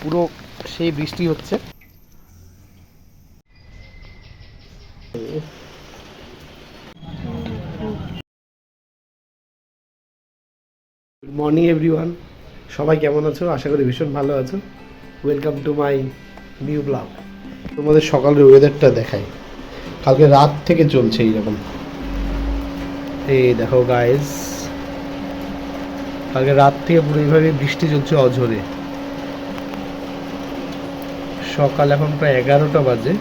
পুরো সেই বৃষ্টি হচ্ছে। গুড মর্নিং এভরিওয়ান, সবাই কেমন আছো? আশা করি ভীষণ ভালো আছো। Welcome to my new blog. তোমাদের সকালের ওয়েদারটা দেখাই, কালকে রাত থেকে চলছে এইরকম। এই দেখো গাইস, কালকে রাত থেকে পুরো এইভাবে বৃষ্টি চলছে অঝরে। সকাল এখন প্রায় 11টা বাজে,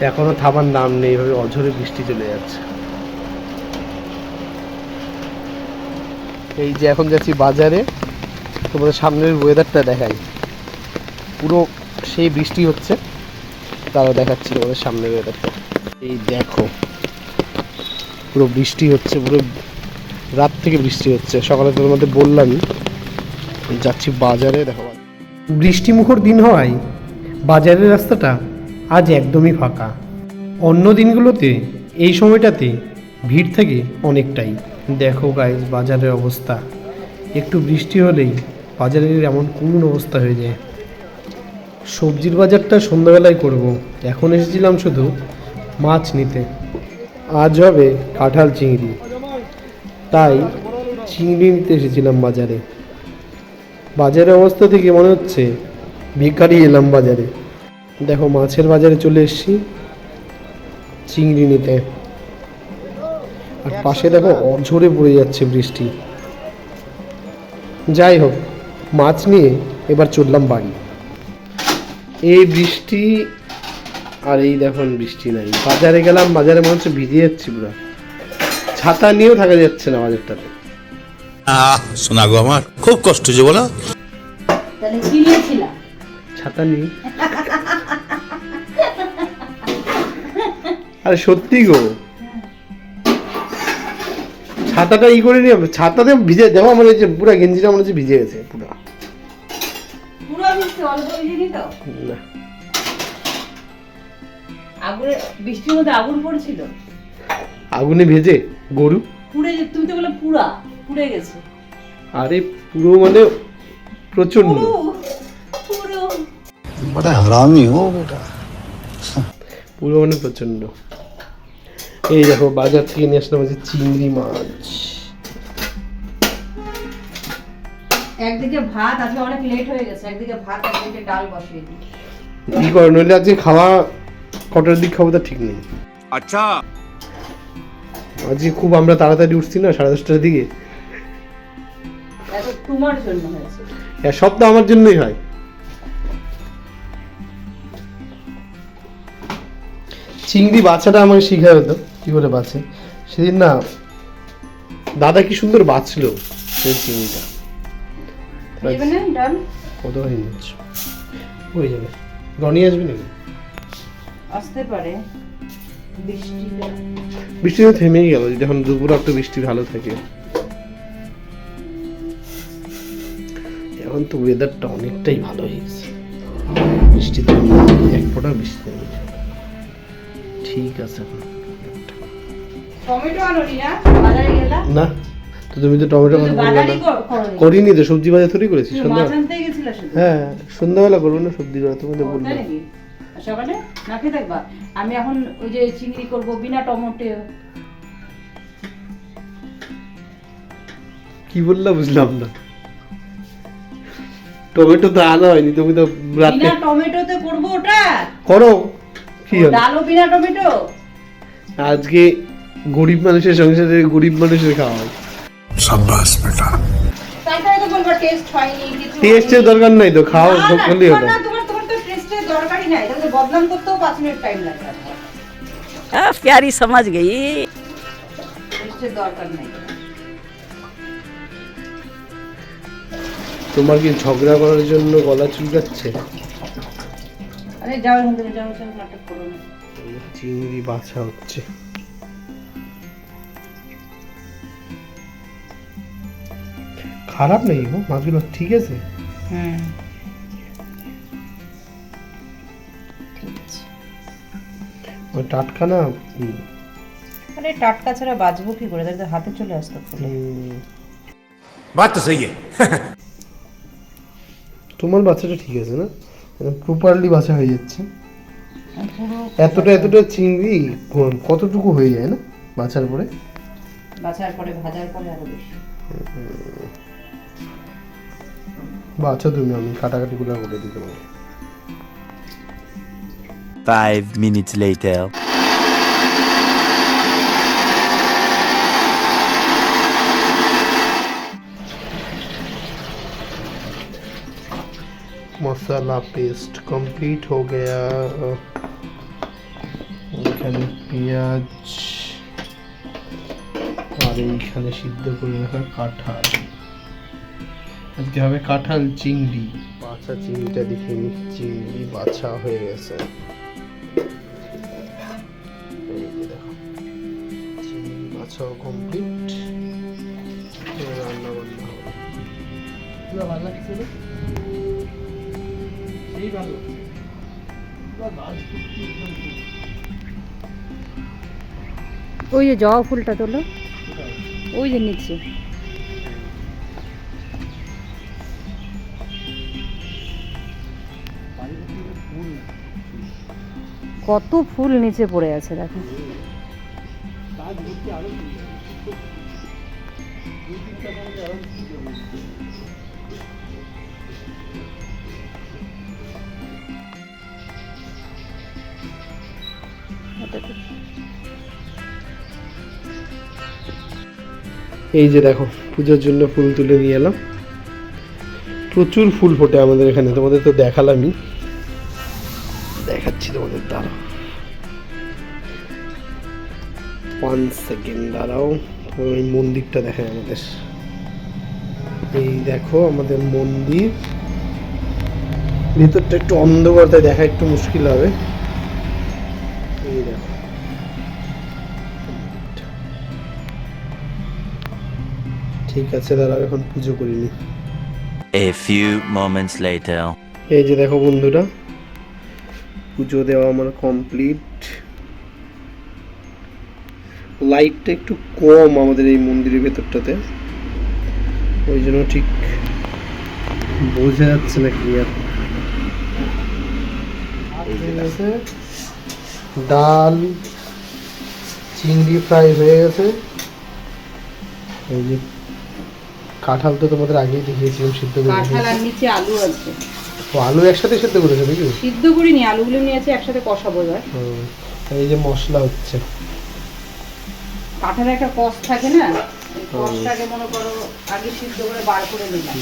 এখনো থামার নাম নেই, এইভাবে অঝরে বৃষ্টি চলে যাচ্ছে। এই যে এখন যাচ্ছি বাজারে, তোমাদের সামনের ওয়েদারটা দেখাই, পুরো সেই বৃষ্টি হচ্ছে। তারা দেখাচ্ছি তোমাদের সামনের ওয়েদারটা। এই দেখো পুরো বৃষ্টি হচ্ছে, পুরো রাত থেকে বৃষ্টি হচ্ছে। সকালে তোমাদের বললামই যাচ্ছি বাজারে। দেখো বৃষ্টিমুখর দিন হওয়ায় বাজারের রাস্তাটা আজ একদমই ফাঁকা। অন্য দিনগুলোতে এই সময়টাতে ভিড় থাকে অনেকটাই। দেখো গাইস বাজারের অবস্থা, একটু বৃষ্টি হলেই বাজারের এমন কোন অবস্থা হয়ে যায়। সবজির বাজারটা সন্ধ্যাবেলায় করব, এখন এসেছিলাম শুধু মাছ নিতে। আজ হবে কাঁঠাল চিংড়ি, তাই চিংড়ি নিতে এসেছিলাম বাজারে। বাজারের অবস্থা থেকে মনে হচ্ছে ভিখারি এলাম বাজারে। দেখো মাছের বাজারে চলে এসেছি চিংড়ি নিতে, আর পাশে দেখো অঝরে পড়ে যাচ্ছে বৃষ্টি। যাই হোক, মাছ নিয়ে এবার চললাম বাড়ি। এই বৃষ্টি আর এই দেখো বৃষ্টি নাই। বাজারে গেলাম, বাজারে মনে হচ্ছে ভিজে যাচ্ছি পুরো, ছাতা নিয়েও থাকা যাচ্ছে না বাজারটাতে। শোনা গো, আমার খুব কষ্ট যে বলো। ছাতা নিয়ে, আরে সত্যি গো, ছাতাটা ই করে নিয়ে ছাতাতে ভিজে দেখো আমার এই যে পুরো গেঞ্জিটা মনে হচ্ছে ভিজে গেছে পুরো। না বৃষ্টির মধ্যে আগুন পড়ছিল, আগুনে ভেজে গরু পুড়ে, তুমি তো বলে পুড়ে গেছে। আরে পুরো মানে প্রচন্ড, বড় হারামি হো বেটা, পুরো মানে প্রচন্ড। এই দেখো বাজার থেকে নিয়ে আসলাম হচ্ছে চিংড়ি মাছ। একদিকে ভাত, আজকে অনেক লেট হয়ে গেছে, একদিকে ভাত একদিকে ডাল বসিয়ে দিই। কি করে নইলে আজকে খাওয়া কটার দিক খাবো তা ঠিক নেই। আচ্ছা আজকে খুব আমরা তাড়াতাড়ি উঠছি না, 10:30টার দিকে। এত তোমার জন্য হয়েছে, সব তো আমার জন্যই হয়। চিংড়ি বাছাটা আমাকে শিখায় হতো কি করে বাছে। সেদিন না দাদা কি সুন্দর বাছছিল সেই চিংড়িটা। ডাল কত হয়ে যাচ্ছে, হয়ে যাবে। রনি আসবে নাকি? আসতে পারে, বৃষ্টি তো থেমেই গেল, যখন দুপুর একটু বৃষ্টি ভালো থাকে। এখন তো ওয়েদারটা অনেকটাই ভালো হয়ে গেছে, বৃষ্টি তো এক ফোঁটা বৃষ্টি নেই। ঠিক আছে এখন টমেটো আনোনি না বাজারে গেলা? না তো তুমি তো টমেটো বাজারই করিনি তো, সবজি বাজার থরি করেছি সন্ধ্যা। মাছ আনতে গেছিলা শুধু? হ্যাঁ সন্ধ্যাবেলা করবো না সবজি বাজার, তুমি তো বললে। তাই নাকি? সকালে না খেয়ে থাকবা? আমি এখন ওই যে চিংড়ি করব বিনা টমেটো। কি বললা বুঝলাম না। টমেটো তো আনা হয়নি, তুমি তো রাতে বিনা টমেটোতে করব ওটা। করো, কি হলো? ডালও বিনা টমেটো। আজকে গরিব মানুষের সংসারে গরিব মানুষের খাওয়া হয়। সাব্বাস বেটা। তারপরে তো বলবা টেস্ট হয়নি কিছু। টেস্টের দরকার নাই তো, খাও বললেই হলো। না তোমার তো টেস্টের দরকারই নাই, তাহলে বদনাম করতেও 5 মিনিট টাইম লাগে। प्यारी समझ गई। টেস্টের দরকার নাই। তোমার কি ঝগড়া করার জন্য গলা চুলকাচ্ছে? আরে যাও এখান থেকে, যাও নাটক করো না। চিংড়ি বাছা হচ্ছে। খারাপ নেই গো মাছগুলো, ঠিক আছে। হুম ঠিক আছে। ওই টাটকা না। আরে টাটকা ছাড়া বাজবো কি করে, তাহলে হাতে চলে আসতো ফুলে। बात तो सही है। তোমার বাচ্চাটা ঠিক আছে না, প্রপারলি বাছা হয়ে যাচ্ছে। পুরো এতটা চিংড়ি কতটুকু হয়ে যায় না বাছার পরে? বাছার পরে ভাজার পরে আরো বেশি। বাছা তুমি, আমি কাটাকাটি করে করে দিতে পারি। 5 minutes later. मसाला पेस्ट कंप्लीट हो गया। এখানে পেঁয়াজ আর এইখানে সিদ্ধ করে রাখা কাঁঠাল। আজকে হবে কাঁঠাল চিংড়ি। বাছা চিংড়িটা দেখে নি, চিংড়ি বাছা হয়ে গেছে। এই যে দেখো চিংড়ি বাছাও কমপ্লিট। রান্না বান্না হবে। পুরো ভালো লাগছে না? সেই ভালো। পুরো গাছ ভর্তি একদম। ওই যে জবা ফুলটা তোলো, ওই যে নিচে। কত ফুল নিচে পড়ে আছে দেখো। এই যে দেখো পুজোর জন্য ফুল তুলে নিয়ে এলাম। প্রচুর ফুল ফোটে আমাদের এখানে, তোমাদের তো দেখালামই, দেখাচ্ছি তোমাদের। দাঁড়াও 1 সেকেন্ড দাঁড়াও, ওই মন্দিরটা দেখায় আমাদের। এই দেখো আমাদের মন্দির, ভিতরটা একটু অন্ধকার তাই দেখা একটু মুশকিল হবে। এই দেখো ঠিক আছে, দাঁড়াও এখন পুজো করিনি। A few moments later. এই যে দেখো বন্ধুরা, পুজো দেওয়া আমার কমপ্লিট। লাইটটা একটু কম আমাদের এই মন্দিরের ভেতরটাতে, ওই জন্য ঠিক বোঝা যাচ্ছে না ক্লিয়ার। ডাল চিংড়ি ফ্রাই হয়ে গেছে। এই যে কাঁঠাল তো তোমাদের আগেই দেখিয়েছিলাম সিদ্ধ করে। কাঁঠাল আর নিচে আলু আছে। ও আলু একসাথে সিদ্ধ করেছে নাকি? সিদ্ধ করিনি, আলুগুলো নিয়েছে একসাথে কষাবো এবার। এই যে মশলা হচ্ছে। কাঁঠালে একটা কষ থাকে না, ওই কষটাকে মনে করো আগে সিদ্ধ করে বার করে নিলাম।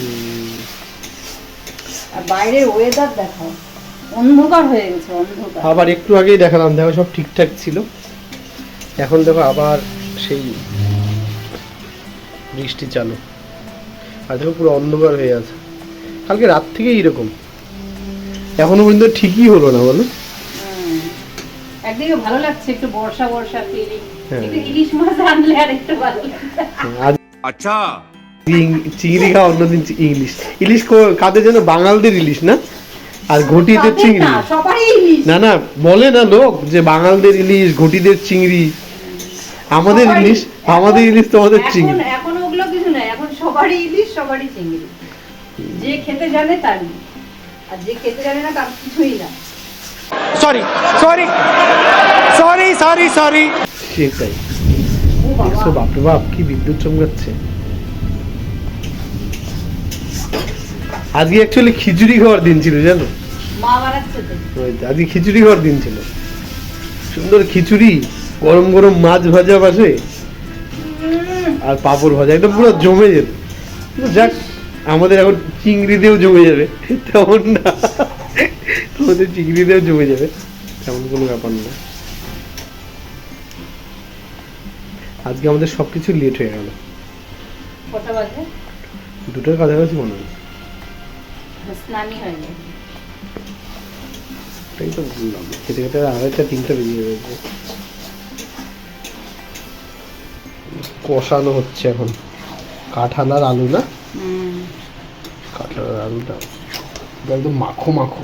আর বাইরের ওয়েদার দেখাও, অন্ধকার হয়ে গেছে, অন্ধকার। আবার একটু আগেই দেখালাম, দেখো সব ঠিকঠাক ছিল, এখন দেখো আবার সেই বৃষ্টি চালু। আর দেখো পুরো অন্ধকার হয়ে আছে, কালকে রাত থেকে এইরকম, এখনো পর্যন্ত ঠিকই হলো না বলো। একদিকে ভালো লাগছে, একটু বর্ষা বর্ষা ফিলিং। হ্যাঁ। একটু ইলিশ মাছ আনলে আর একটু ভালো লাগছে। আজ अच्छा চিংড়ি খাওয়া, অন্যদিন ইলিশ। ইলিশ কাদের যেন বাঙালদের ইলিশ না, আর ঘটিদের চিংড়ি। না, সবারই ইলিশ। না না বলে না লোক যে বাঙালদের ইলিশ, ঘটিদের চিংড়ি, আমাদের সবারই। ইলিশ, আমাদের ইলিশ তোমাদের চিংড়ি। এখন ওগুলো কিছু নাই, এখন সবারই ইলিশ, সবারই চিংড়ি। যে খেতে জানে তার, আর যে খেতে জানে না তার কিছুই না। Sorry sorry sorry sorry sorry সেটাই। ও বাবা, দেখছো বাপরে বাপ কি বিদ্যুৎ চমকাচ্ছে। আজকে অ্যাকচুয়ালি খিচুড়ি খাওয়ার দিন ছিল জানো, মা বানাচ্ছে তো। আজকে খিচুড়ি খাওয়ার দিন ছিল। সুন্দর খিচুড়ি, গরম গরম মাছ ভাজা পাশে আর পাঁপড় ভাজা, একদম পুরো জমে যেত। যাক আমাদের এখন চিংড়ি দিয়েও জমে যাবে, তেমন না, আমাদের চিংড়ি দিয়েও জমে যাবে, তেমন কোনো ব্যাপার না। আজকে আমাদের সবকিছু লেট হয়ে গেল, কটা বাজে? 2টার কাছাকাছি মনে হয়। স্নানই হয়নি। তাই তো বললাম, খেতে খেতে 2:30 3টা বেজে যাবে। কষানো হচ্ছে এখন কাঁঠাল আর আলু না, কাঁঠাল আর আলুটা একদম মাখো মাখো।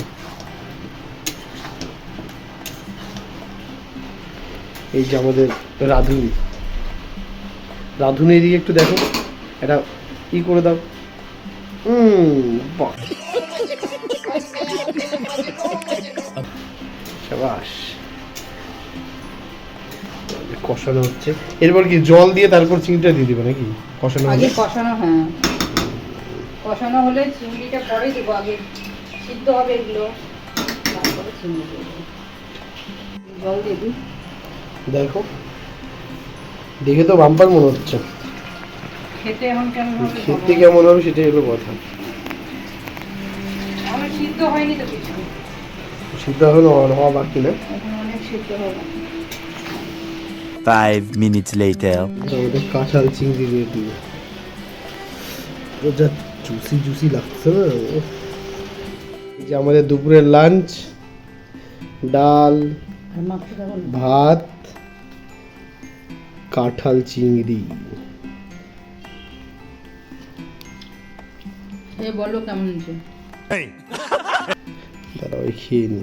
এই যে আমাদের রাঁধুনি, রাঁধুনি এদিকে একটু দেখো, এটা ই করে দাও। বাহ কষানো হচ্ছে। এরপর কি জল দিয়ে তারপর চিংড়িটা দিয়ে দিবে নাকি কষানো আগে হলে? কষানো, হ্যাঁ কষানো হলে চিংড়িটা পরে দেবো, আগে সিদ্ধ হবে এগুলো, তারপরে চিংড়ি দেবো। জল দিয়ে দিই। দেখো, দেখে তো বাম্পার মনে হচ্ছে, খেতে এখন কেমন হবে? খেতে কেমন হবে সেটাই হলো কথা। আমার সিদ্ধ হয়নি তো কিছু, সিদ্ধ এখনো হওয়া বাকি না। এখন অনেক সিদ্ধ হবে। 5 minutes later. আমাদের কাঁঠাল চিংড়ি দিয়ে দিই, যা জুসি জুসি লাগছে না। উফ। এই যে আমাদের দুপুরের লাঞ্চ, ডাল, আর মাখতে দেবো না। ভাত, কাঁঠাল চিংড়ি। বলো কেমন হয়েছে? দাঁড়া ওই খেয়ে নি।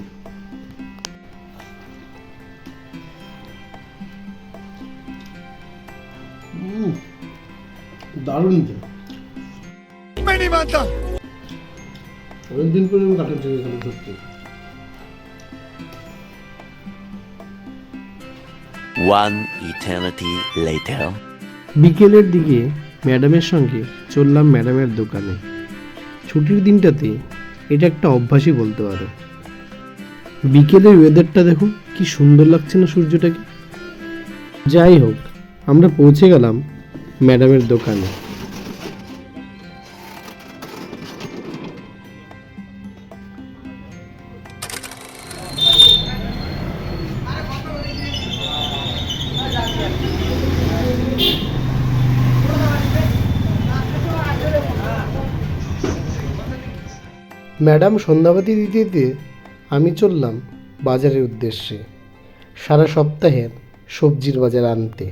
দারুণ তো, অনেকদিন পরে আমি কাঁঠাল চিংড়ি খাবো সত্যি। One eternity later. বিকেলের দিকে ম্যাডামের সঙ্গে চললাম ম্যাডামের দোকানে। ছুটির দিনটাতে এটা একটা অভ্যাসই বলতে পারো। বিকেলের ওয়েদারটা দেখো কি সুন্দর লাগছে না সূর্যটাকে। যাই হোক, আমরা পৌঁছে গেলাম ম্যাডামের দোকানে। ম্যাডাম সন্ধ্যাবাতি দিতে দিতে আমি চললাম বাজারের উদ্দেশ্যে, সারা সপ্তাহের সবজির বাজার আনতে।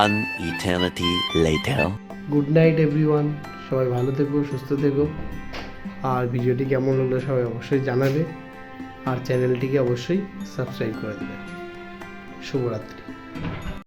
One eternity later. Good night everyone, সবাই ভালো থেকো, সুস্থ থেকো। আর ভিডিওটি কেমন লাগলো সবাই অবশ্যই জানাবে, আর চ্যানেলটিকে অবশ্যই সাবস্ক্রাইব করে দেবে। শুভরাত্রি।